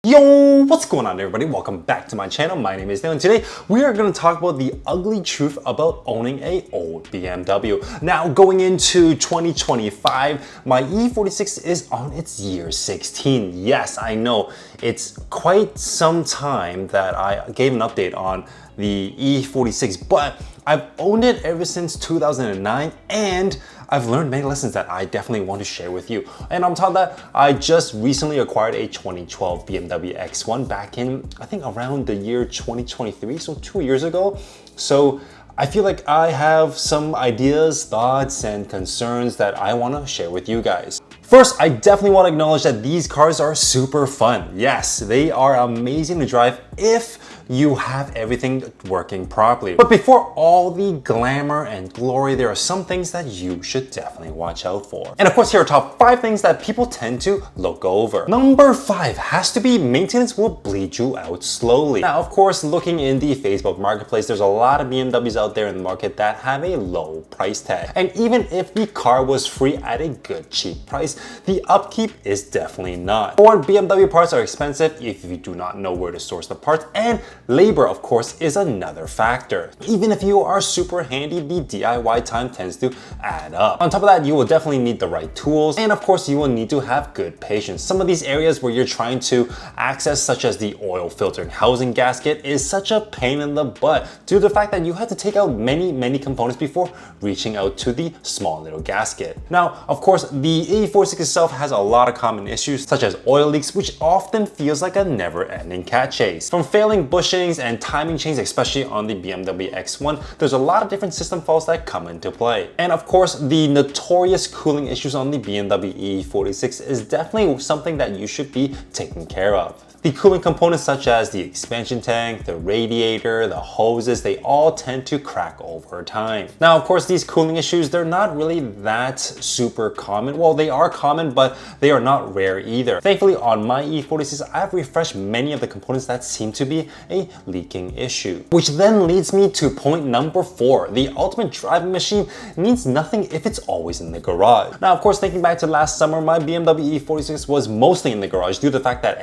Yo, what's going on everybody? Welcome back to my channel. My name is Neil and today we are going to talk about the ugly truth about owning a old BMW. Now going into 2025, my E46 is on its year 16. Yes, I know it's quite some time that I gave an update on the E46, but I've owned it ever since 2009 and I've learned many lessons that I definitely want to share with you. And on top of that, I just recently acquired a 2012 BMW X1 back in, I think around the year 2023, so 2 years ago. So I feel like I have some ideas, thoughts, and concerns that I want to share with you guys. First, I definitely want to acknowledge that these cars are super fun. Yes, they are amazing to drive if you have everything working properly. But before all the glamour and glory, there are some things that you should definitely watch out for. And of course, here are top 5 things that people tend to look over. Number 5 has to be maintenance will bleed you out slowly. Now, of course, looking in the Facebook marketplace, there's a lot of BMWs out there in the market that have a low price tag. And even if the car was free at a good cheap price, the upkeep is definitely not. For one, BMW parts are expensive if you do not know where to source the parts, and labor, of course, is another factor. Even if you are super handy, the DIY time tends to add up. On top of that, you will definitely need the right tools, and of course, you will need to have good patience. Some of these areas where you're trying to access, such as the oil filtering housing gasket, is such a pain in the butt due to the fact that you have to take out many components before reaching out to the small little gasket. Now, of course, the E46 itself has a lot of common issues, such as oil leaks, which often feels like a never-ending cat chase. From failing bushings and timing chains, especially on the BMW X1, there's a lot of different system faults that come into play. And of course, the notorious cooling issues on the BMW E46 is definitely something that you should be taking care of. The cooling components such as the expansion tank, the radiator, the hoses, they all tend to crack over time. Now, of course, these cooling issues, they're not really that super common. Well, they are common, but they are not rare either. Thankfully, on my E46, I've refreshed many of the components that seem to be a leaking issue. Which then leads me to point number 4. The ultimate driving machine needs nothing if it's always in the garage. Now, of course, thinking back to last summer, my BMW E46 was mostly in the garage due to the fact that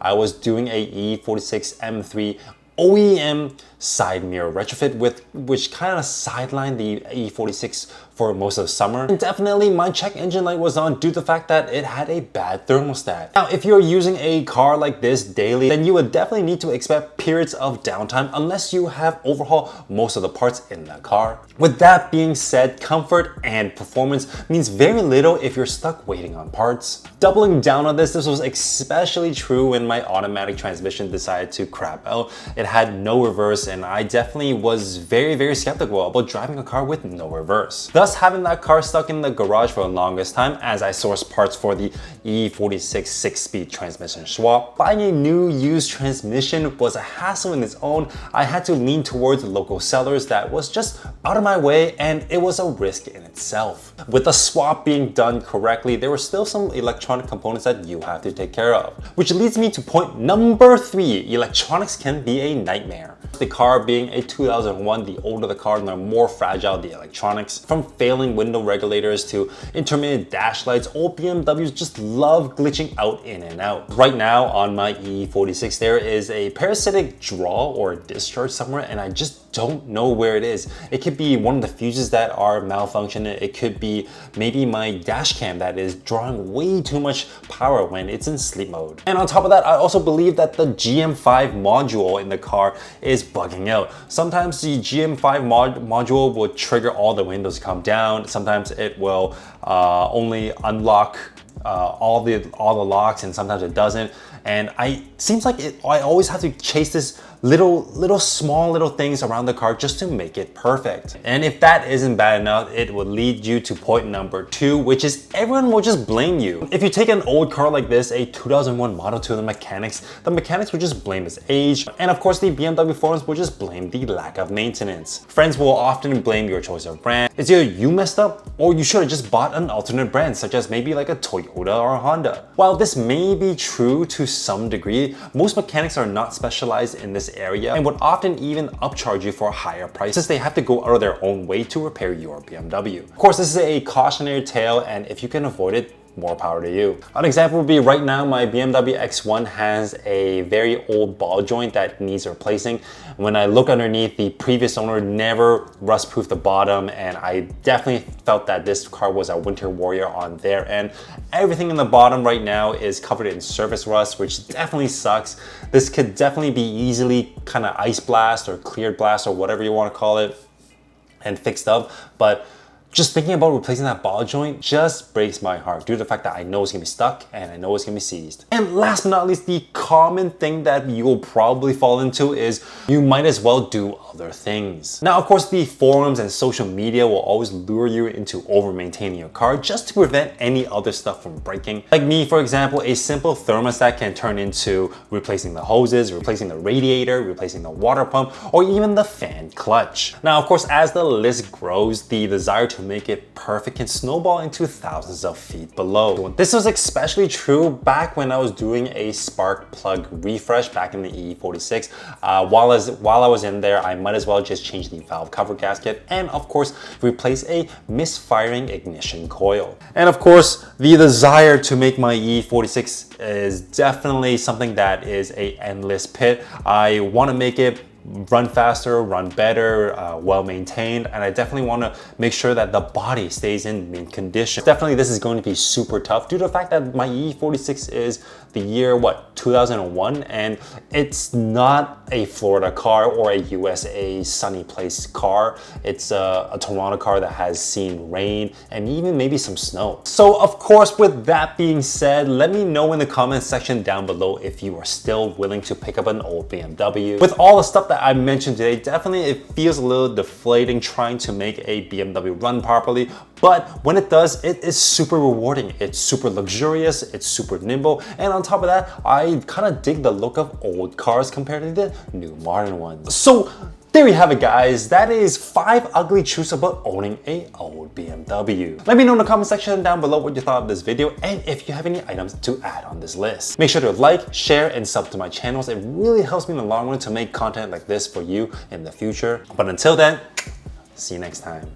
I was doing a E46 M3 OEM side mirror retrofit which kind of sidelined the E46 for most of the summer. And definitely my check engine light was on due to the fact that it had a bad thermostat. Now, if you're using a car like this daily, then you would definitely need to expect periods of downtime unless you have overhauled most of the parts in the car. With that being said, comfort and performance means very little if you're stuck waiting on parts. Doubling down on this was especially true when my automatic transmission decided to crap out. It had no reverse, and I definitely was very skeptical about driving a car with no reverse. Thus, having that car stuck in the garage for the longest time as I sourced parts for the E46 6-speed transmission swap. Buying a new used transmission was a hassle in its own. I had to lean towards local sellers that was just out of my way, and it was a risk in itself. With the swap being done correctly, there were still some electronic components that you have to take care of. Which leads me to point number 3. Electronics can be a nightmare. The car being a 2001, the older the car, the more fragile the electronics. From failing window regulators to intermittent dash lights, old BMWs just love glitching out in and out. Right now on my E46, there is a parasitic draw or discharge somewhere, and I just don't know where it is. It could be one of the fuses that are malfunctioning. It could be maybe my dash cam that is drawing way too much power when it's in sleep mode. And on top of that, I also believe that the GM5 module in the car is bugging out. Sometimes the GM5 module will trigger all the windows to come down. Sometimes it will only unlock all the locks, and sometimes it doesn't. And seems like I always have to chase this small little things around the car just to make it perfect. And if that isn't bad enough, it will lead you to point number 2, which is everyone will just blame you. If you take an old car like this, a 2001 Model 2, the mechanics will just blame its age. And of course, the BMW forums will just blame the lack of maintenance. Friends will often blame your choice of brand. It's either you messed up or you should have just bought an alternate brand, such as maybe like a Toyota or a Honda. While this may be true to some degree, most mechanics are not specialized in this area and would often even upcharge you for a higher price since they have to go out of their own way to repair your BMW. Of course, this is a cautionary tale, and if you can avoid it, more power to you. An example would be right now my BMW X1 has a very old ball joint that needs replacing. When I look underneath, the previous owner never rust proofed the bottom, and I definitely felt that this car was a winter warrior on their end. Everything in the bottom right now is covered in surface rust, which definitely sucks. This could definitely be easily kind of ice blast or cleared blast or whatever you want to call it and fixed up, but just thinking about replacing that ball joint just breaks my heart due to the fact that I know it's gonna be stuck and I know it's gonna be seized. And last but not least, the common thing that you'll probably fall into is you might as well do other things. Now, of course, the forums and social media will always lure you into over maintaining your car just to prevent any other stuff from breaking. Like me, for example, a simple thermostat can turn into replacing the hoses, replacing the radiator, replacing the water pump, or even the fan clutch. Now, of course, as the list grows, the desire to make it perfect can snowball into thousands of feet below. This was especially true back when I was doing a spark plug refresh back in the E46. While I was in there, I might as well just change the valve cover gasket and of course replace a misfiring ignition coil. And of course, the desire to make my E46 is definitely something that is an endless pit. I want to make it run faster, run better, well maintained, and I definitely want to make sure that the body stays in mint condition. Definitely this is going to be super tough due to the fact that my E46 is the year 2001, and it's not a Florida car or a USA sunny place car. It's a Toronto car that has seen rain and even maybe some snow. So of course, with that being said, let me know in the comment section down below if you are still willing to pick up an old BMW. With all the stuff that I mentioned today, definitely it feels a little deflating trying to make a BMW run properly, but when it does, it is super rewarding. It's super luxurious, it's super nimble, and on top of that, I kind of dig the look of old cars compared to the new modern ones. So there you have it, guys. That is 5 ugly truths about owning a old BMW. Let me know in the comment section down below what you thought of this video and if you have any items to add on this list. Make sure to like, share, and sub to my channels. It really helps me in the long run to make content like this for you in the future. But until then, see you next time.